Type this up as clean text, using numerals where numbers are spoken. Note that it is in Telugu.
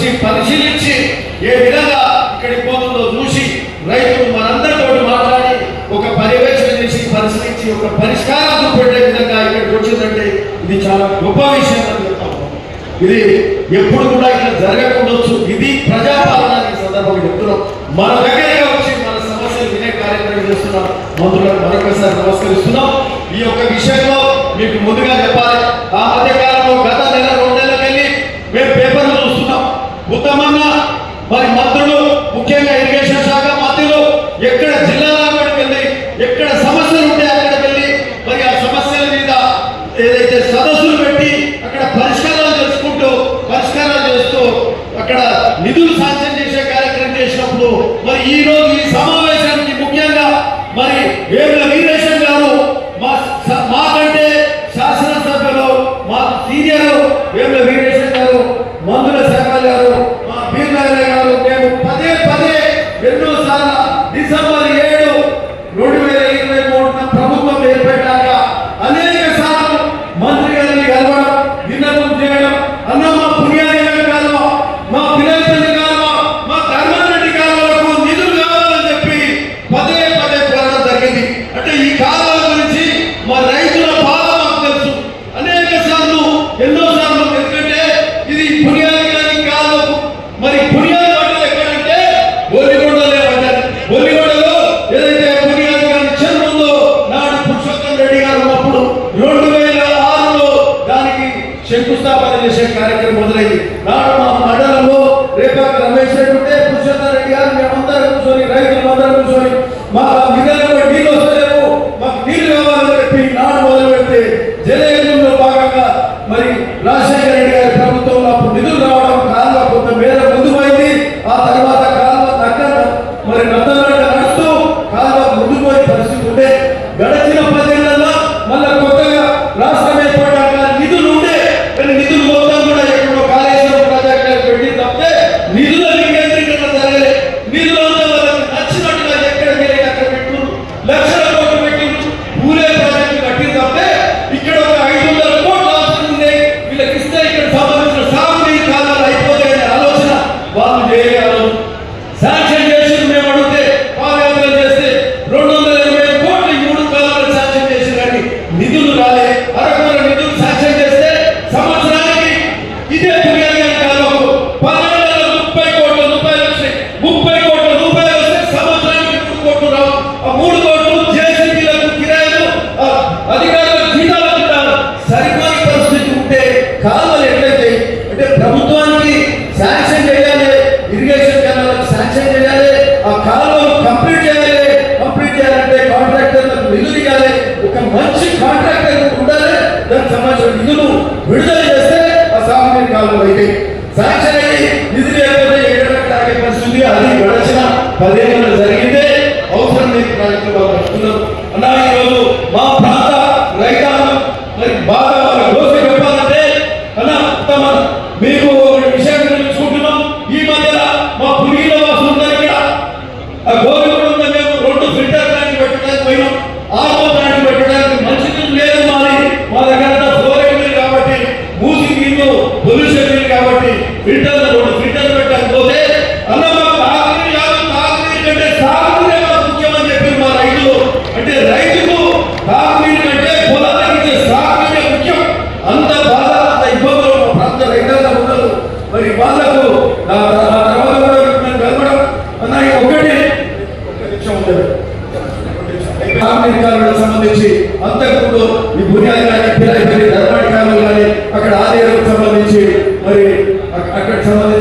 వచ్చి పరిశీలించి ఏ విధంగా ఇక్కడికి పోతుందో చూసి రైతులు మనందరితో మాట్లాడి ఒక పర్యవేక్షణ చేసి పరిశీలించి ఒక పరిష్కారం పెట్టే విధంగా ఇక్కడికి వచ్చిందంటే ఇది చాలా గొప్ప విషయం అని చెప్తాము. ఇది ఎప్పుడు కూడా ఇట్లా జరగకుండొచ్చు. ఇది ప్రజాపాలన సందర్భంగా చెప్తున్నాం. మన దగ్గరగా వచ్చి మన సమస్యలు వినే కార్యక్రమం చేస్తున్నాం. మంత్రులకు మరొకసారి నమస్కరిస్తున్నాం. ఈ యొక్క విషయంలో మీకు ముందుగా చెప్పాలి, ఆ మధ్య కాలంలో గత నెల 2 నెలలకు వెళ్ళి మేము పేపర్లు చూస్తున్నాం. ఉత్తమన్న మరి మంత్రులు ముఖ్యంగా ఇరిగేషన్ శాఖ మంత్రులు ఎక్కడ జిల్లాలో వెళ్ళి ఎక్కడ సమస్యలు ఉంటే అక్కడ వెళ్ళి మరి ఆ సమస్యల మీద ఏదైతే సదస్సులు పెట్టి అక్కడ పరిష్కారాలు చేసుకుంటూ పరిష్కారాలు చేస్తూ అక్కడ నిధులు శాంక్షన్ చేసే కార్యక్రమం చేసినప్పుడు మరి ఈ రోజు ఈ సమావేశానికి ముఖ్యంగా మరి వేముల వీరేశం గారు మాకంటే శాసనసభ్యులు మా సీనియర్ వేముల వీరేశం గారు, మందుల శాఖ గారు, మా బీర్నారాయణ గారు మేము పదే ఎన్నోసార్లు డిసెంబర్ 7, 2023 ప్రభుత్వం ఏర్పడ్డాక అనేక సార్లు మంత్రి గారిని కలవడం, విన్నపం చేయడం, అన్న మా పుణ్యాన్ని కాలువ, మా పిల్లలపల్లి కాలువ, మా ధర్మారెడ్డి కాలువలకు నిధులు కావాలని చెప్పి పదే కోరడం జరిగింది. అంటే ఈ కాలువల గురించి మా రైతుల బాధ మాకు తెలుసు. అనేక సార్లు ఎన్నోసార్లు ఎందుకంటే ఇది పుణ్యాన్ని కానీ కాలువకు మరి పుణ్యాన్ని పడ్డది ఎక్కడంటే గోలిగొండలే పడ్డారు. గోలిగొండలో ఏదైతే పుణ్యాన్ని కానీ చెరువుందో నాడు పురుషోత్తం రెడ్డి గారు ఉన్నప్పుడు 2006లో దానికి శంకుస్థాపన చేసే కార్యక్రమం మొదలైంది. నాడు మా మండలంలో రేపాక రమేష్ రెడ్డి ఉంటే పురుషోత్తం రెడ్డి గారు మేమందరం కూర్చొని రైతులందరం కూర్చొని మా విధానంలో నీళ్ళు వస్తలేవు, మాకు నీళ్లు కావాలని చెప్పి నాడు మొదలు పెడితే జలయజ్ఞంలో భాగంగా మరి రాజశేఖర రెడ్డి గారి ప్రభుత్వంలో అప్పుడు నిధులు రావడం కాలువ కొంత మేర ముందు పోయింది. ఆ తర్వాత కాలువ దగ్గర మరి నత్తనట్టు నడుస్తూ కాలువ ముందు పోయే పరిస్థితి ఉంటే గడిచిన 10 ఏళ్లలో మళ్ళా కొత్తగా రాష్ట్రం ఏర్పడ్డాక నిధులు ఉండే కానీ నిధులు మొత్తం కూడా ఎక్కడో కాళేశ్వరం ప్రాజెక్టులకు పెట్టి తప్పితే నిధుల వికేంద్రీకరణ జరగలే. నిధులు అంతా వాళ్ళకి నచ్చినట్టుగా ఎక్కడికి వెళ్ళి అక్కడ పెట్టు లక్షల కోట్లు పెట్టి పూలే ప్రాజెక్టు కట్టి తప్పితే ఇక్కడ ఒక 500 కోట్లు అవసరం ఉంది, వీళ్ళకి ఇస్తే ఇక్కడ సంబంధించిన సాగునీరు కాలాలు అయిపోతాయనే ఆలోచన వాళ్ళు చేయగలరు. శాంక్షన్ చేసి మేము అడిగితే పాదయాత్రలు చేస్తే 280 కోట్లు 3 కాలాలు శాంక్షన్ చేసి కానీ నిధులు రాలే. అరకొర నిధులు శాంక్షన్ చేస్తే సంవత్సరానికి ఇదే పుణ్యాన్ని కాలంలో 30 కోట్ల రూపాయలు వచ్చాయి. 30 కోట్ల రూపాయలు వస్తే సంవత్సరానికి 3 కోట్లు రావు. ఆ 3 కోట్లు జేసీబీలకు కిరాయిలు, అధికారులకు జీతాలు ఉంటారు. సరిపోని పరిస్థితి ఉంటే కాలువలు ఎట్లయితే అంటే ప్రభుత్వానికి శాంక్షన్ చేయాలి, ఇరిగేషన్ కెనాలకు శాంక్షన్ చేయాలి, ఆ కాలువలు కంప్లీట్ చేయాలంటే కాంట్రాక్టర్లకు నిధులు ఇవ్వాలి. ఒక మంచి కాంట్రాక్టర్ ఉండాలి, దానికి సంబంధించిన నిధులు విడుదల చేస్తే ఆ సాగునీరు కాలువలు అయితే శాంక్షన్ అయ్యి నిధులు లేకపోతే ఎక్కడెక్కడ ఆగే పరిస్థితి. అది గడిచిన 10 ఏళ్ళలో జరిగితే అవసరం లేని ప్రాజెక్టులు కట్టుకున్నారు. అన్నా ఈరోజు మా ప్రాంత రైతాంగం మరి బాగా వాళ్ళ దోష చెప్పాలంటే అన్నా ఉత్తమ మీకు ఒక విషయం తెలుసుకుంటున్నాం. ఈ మధ్యన మా పులిలో వాసులు ఉన్నారు. ఇక్కడ ఆ గోవింద మేము 2 ఫిల్టర్ ప్లాంట్ పెట్టడానికి పోయినాం. 6వ ప్లాంట్ పెట్టడానికి మంచిది లేదు. మా దగ్గర ఫ్లోరైడ్ కాబట్టి మూసి నీళ్ళు పొల్యూషన్ నీళ్ళు కాబట్టి ఫిల్టర్లు 2 ఫిల్టర్లు పెట్టడానికి పోతే అన్న మాకు తాగునీరు కంటే సాగునీరే మాకు ముఖ్యమని చెప్పి మా రైతులు. అంటే రైతుకు తాగునీరు కంటే పొలానికి ఇచ్చే సాగునీరే ముఖ్యం. అంత బాధ అంత ఇబ్బందులు మా ప్రాంత రైతాంగం ఉండదు. మరి వాళ్ళకు కలవడం అన్న ఒకటి నిమిషం ఉండదు. సంబంధించి అంతకుముందు ఈ బునియాది కానీ పిల్లలు కానీ ధర్మాడి కాలం కానీ అక్కడ ఆలయాలకు సంబంధించి మరి అక్కడ సంబంధించి